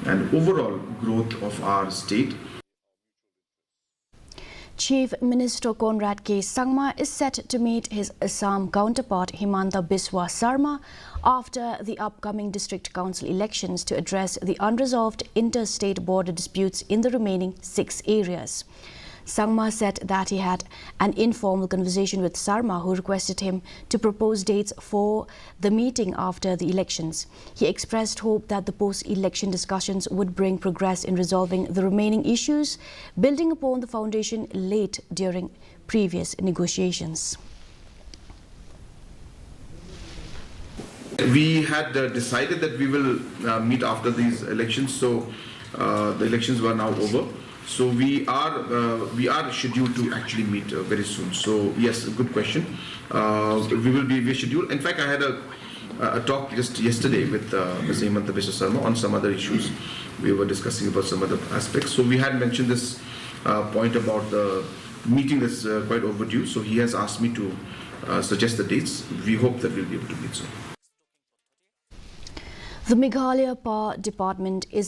and overall growth of our state. Chief Minister Conrad K. Sangma is set to meet his Assam counterpart Himanta Biswa Sarma after the upcoming district council elections to address the unresolved interstate border disputes in the remaining 6 areas. Sangma said that he had an informal conversation with Sarma, who requested him to propose dates for the meeting after the elections. He expressed hope that the post-election discussions would bring progress in resolving the remaining issues, building upon the foundation laid during previous negotiations. We had decided that we will meet after these elections, so the elections were now over. So we are scheduled to actually meet very soon. So yes, good question. We will be scheduled. In fact, I had a talk just yesterday with Mr. Himanta Biswa Sarma on some other issues. We were discussing about some other aspects. So we had mentioned this point about the meeting that's quite overdue. So he has asked me to suggest the dates. We hope that we'll be able to meet soon. The Meghalaya Power Department is